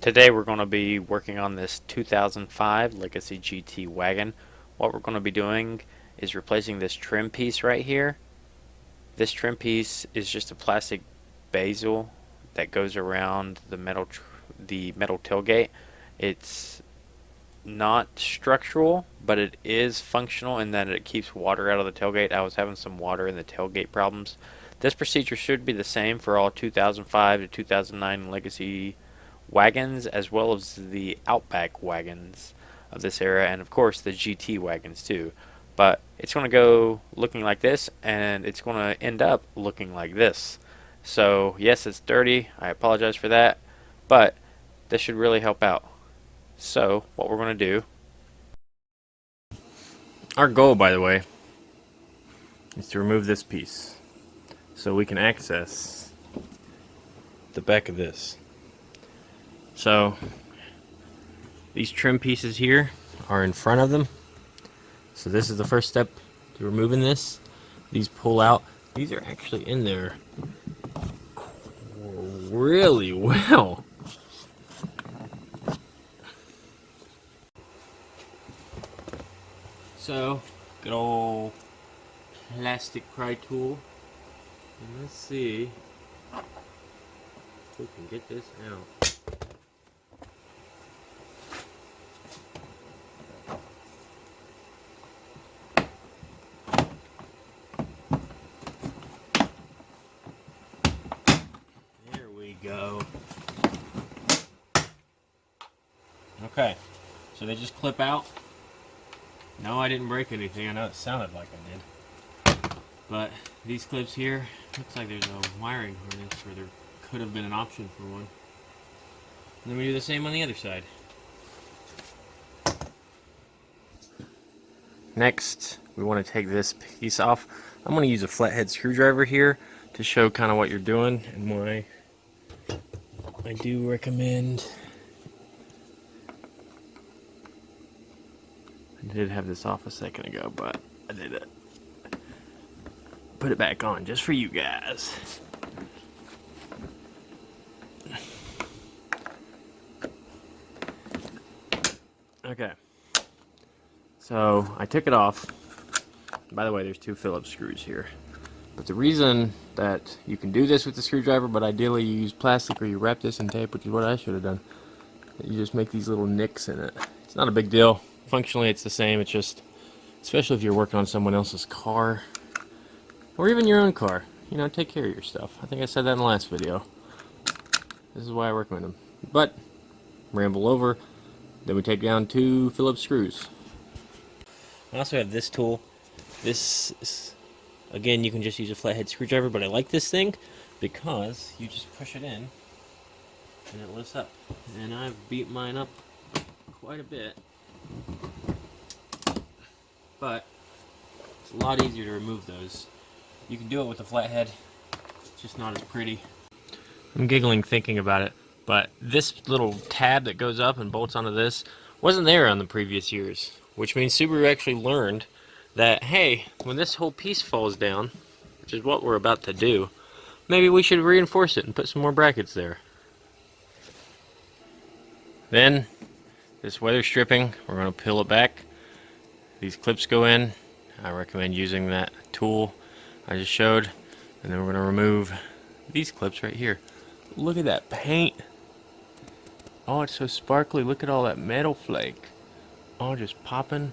Today we're going to be working on this 2005 Legacy GT wagon. What we're going to be doing is replacing this trim piece right here. This trim piece is just a plastic bezel that goes around the metal tailgate. It's not structural, but it is functional in that it keeps water out of the tailgate. I was having some water in the tailgate problems. This procedure should be the same for all 2005 to 2009 Legacy wagons, as well as the Outback wagons of this era, and of course the GT wagons too. But it's going to go looking like this, and it's going to end up looking like this. So yes, it's dirty. I apologize for that, but this should really help out. So what we're going to do, our goal, by the way, is to remove this piece so we can access the back of this. So these trim pieces here are in front of them. So this is the first step to removing this. These pull out. These are actually in there really well. So, good old plastic pry tool. And let's see if we can get this out. There we go. Okay, so they just clip out. No, I didn't break anything. I know it sounded like I did. But these clips here, looks like there's a wiring harness, or there could have been an option for one. And then we do the same on the other side. Next, we want to take this piece off. I'm going to use a flathead screwdriver here to show kind of what you're doing and why I do recommend. I did have this off a second ago, but I did it. Put it back on just for you guys. Okay. So I took it off. By the way, there's two Phillips screws here. But the reason that you can do this with the screwdriver, but ideally you use plastic or you wrap this in tape, which is what I should have done. You just make these little nicks in it. It's not a big deal. Functionally, it's the same. It's just, especially if you're working on someone else's car, or even your own car, you know, take care of your stuff. I think I said that in the last video. This is why I recommend them. But, ramble over, then we take down two Phillips screws. I also have this tool. This is, again, you can just use a flathead screwdriver, but I like this thing because you just push it in and it lifts up. And I've beat mine up quite a bit, but it's a lot easier to remove those. You can do it with a flathead, it's just not as pretty. I'm giggling thinking about it, but this little tab that goes up and bolts onto this wasn't there on the previous years, which means Subaru actually learned that, hey, when this whole piece falls down, which is what we're about to do, maybe we should reinforce it and put some more brackets there. Then this weather stripping, we're going to peel it back. These clips go in. I recommend using that tool I just showed. And then we're going to remove these clips right here. Look at that paint. Oh, it's so sparkly. Look at all that metal flake. Oh, just popping.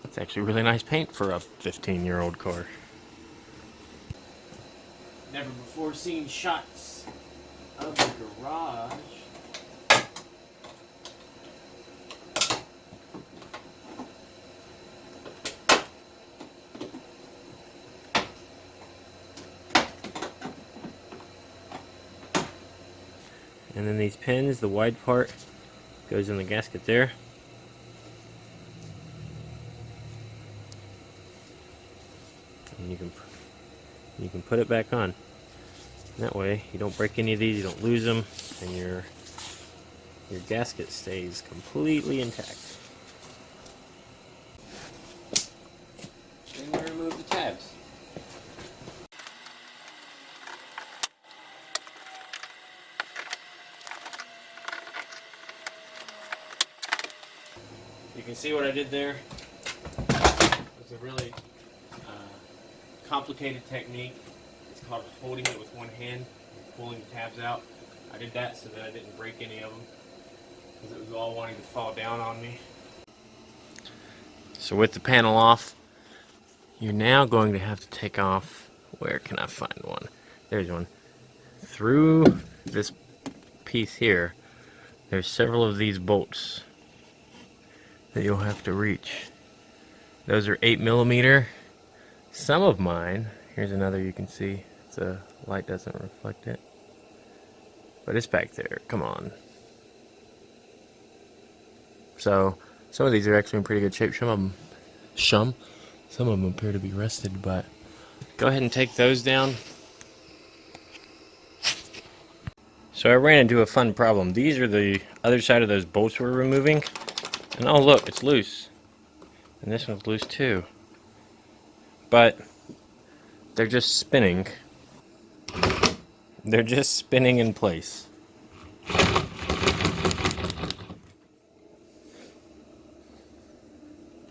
It's actually really nice paint for a 15-year-old car. Never before seen shots of the garage. And then these pins, the wide part goes in the gasket there. And you can put it back on. That way you don't break any of these, you don't lose them, and your gasket stays completely intact. Then we remove the tabs. You can see what I did there. It's a really complicated technique. It's called holding it with one hand and pulling the tabs out. I did that so that I didn't break any of them because it was all wanting to fall down on me. So with the panel off, you're now going to have to take off, where can I find one? There's one. Through this piece here, there's several of these bolts that you'll have to reach. Those are 8mm. Some of mine, here's another you can see, the light doesn't reflect it, but it's back there, come on. So, some of these are actually in pretty good shape, some of them appear to be rusted, but go ahead and take those down. So I ran into a fun problem. These are the other side of those bolts we're removing, and oh look, it's loose. And this one's loose too. But they're just spinning. They're just spinning in place.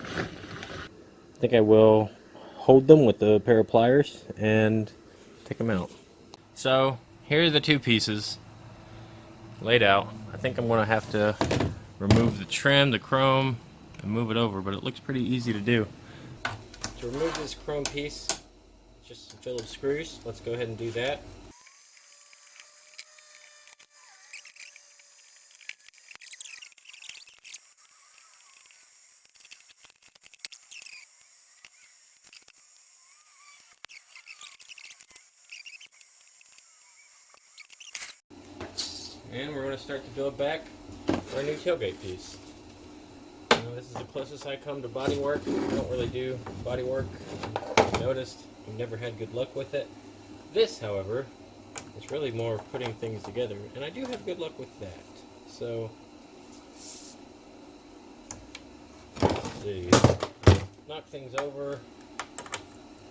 I think I will hold them with a pair of pliers and take them out. So here are the two pieces laid out. I think I'm going to have to remove the trim, the chrome, and move it over, but it looks pretty easy to do. To remove this chrome piece, just some Phillips screws. Let's go ahead and do that. And we're going to start to build back our new tailgate piece. This is the closest I come to body work. I don't really do body work. I've noticed I've never had good luck with it. This, however, is really more putting things together, and I do have good luck with that. So, let's see. Knock things over.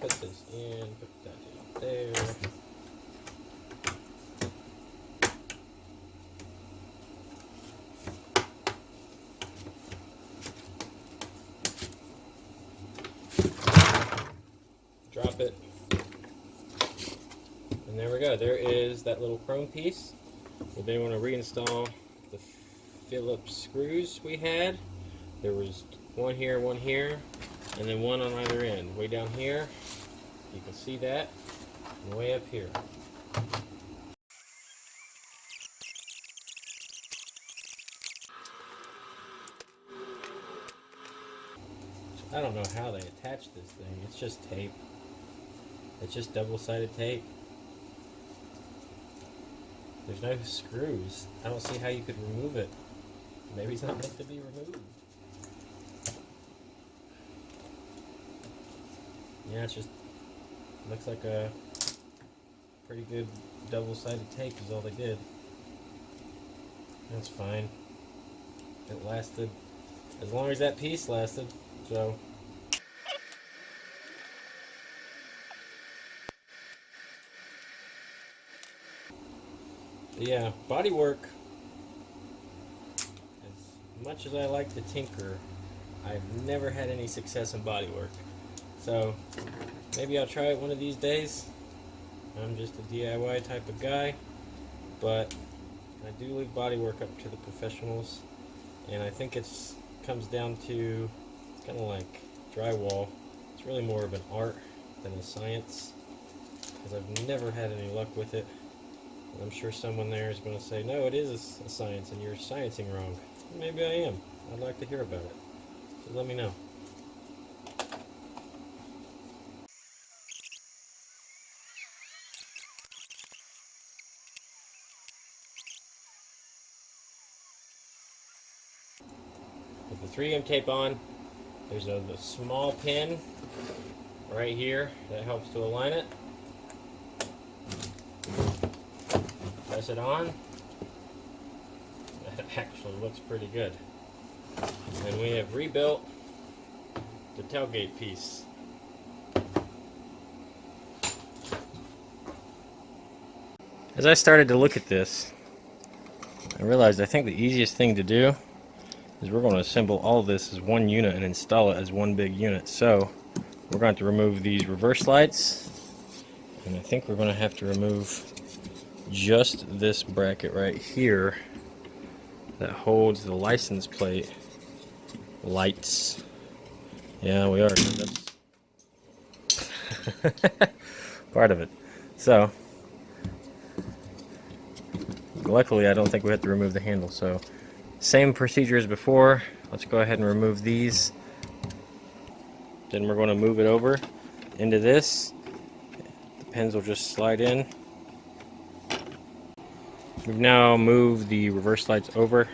Put this in. Put that in there. Drop it, and there we go. There is that little chrome piece. We then want to reinstall the Phillips screws we had. There was one here, and then one on either end. Way down here, you can see that, and way up here. I don't know how they attach this thing. It's just tape. It's just double-sided tape. There's no screws. I don't see how you could remove it. Maybe it's not meant to be removed. Yeah, it just looks like a pretty good double-sided tape is all they did. That's fine. It lasted as long as that piece lasted, so. Yeah, body work, as much as I like to tinker, I've never had any success in body work. So maybe I'll try it one of these days. I'm just a DIY type of guy, but I do leave body work up to the professionals, and I think it comes down to, it's kind of like drywall. It's really more of an art than a science, because I've never had any luck with it. I'm sure someone there is going to say, no, it is a science and you're sciencing wrong. Maybe I am. I'd like to hear about it. So let me know. With the 3M tape on, there's a small pin right here that helps to align it. Press it on. That actually looks pretty good. And we have rebuilt the tailgate piece. As I started to look at this, I realized I think the easiest thing to do is we're going to assemble all of this as one unit and install it as one big unit. So we're going to have to remove these reverse lights, and I think we're going to have to remove just this bracket right here that holds the license plate lights. Yeah, we are. That's part of it. So luckily I don't think we have to remove the handle. So same procedure as before. Let's go ahead and remove these. Then we're going to move it over into this. The pins will just slide in. We've now moved the reverse lights over.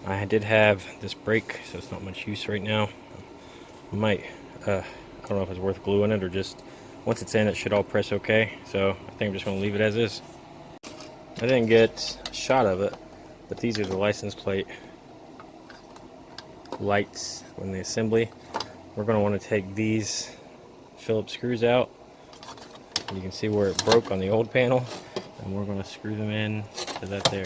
I did have this brake, so it's not much use right now. I might, I don't know if it's worth gluing it or just once it's in, it should all press okay. So I think I'm just going to leave it as is. I didn't get a shot of it, but these are the license plate lights when the assembly. We're going to want to take these Phillips screws out. You can see where it broke on the old panel, and we're going to screw them in to that there.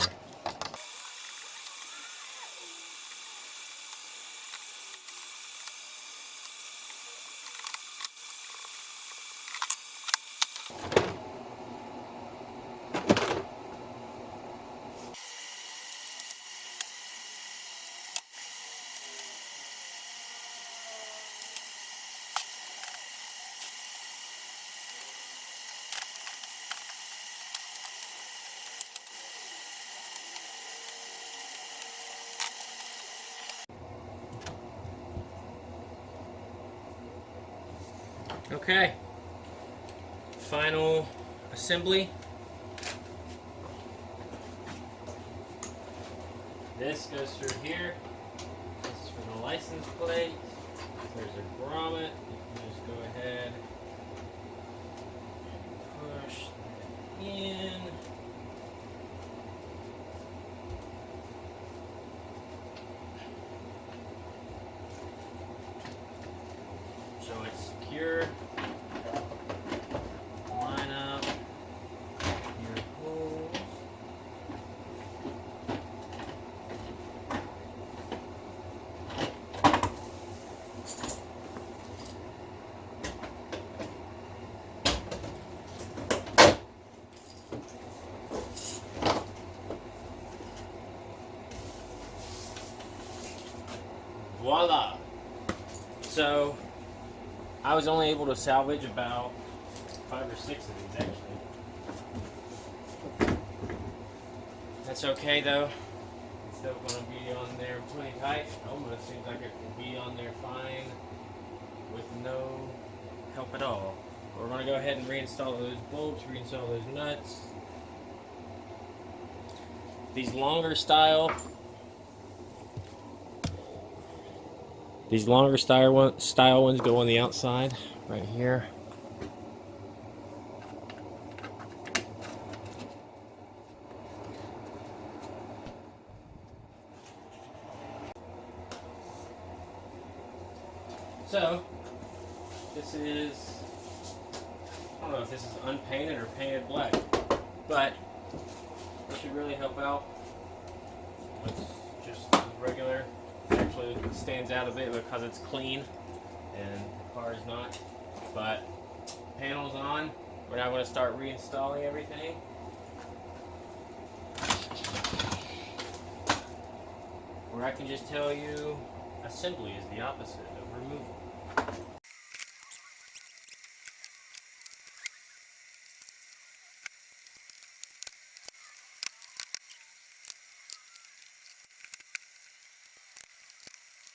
Okay, final assembly. This goes through here. This is for the license plate. There's a grommet. You can just go ahead and push that in. So it's secure. Line up your holes. Voila! So I was only able to salvage about 5 or 6 of these actually. That's okay though. It's still going to be on there plenty tight. Almost seems like it will be on there fine with no help at all. We're going to go ahead and reinstall those bolts, reinstall those nuts. These longer style ones go on the outside right here. So this is, I don't know if this is unpainted or painted black, but it should really help out. It's just regular. Actually it stands out a bit because it's clean and the car is not. But panel's on. We're now going to start reinstalling everything. Or I can just tell you assembly is the opposite of removal.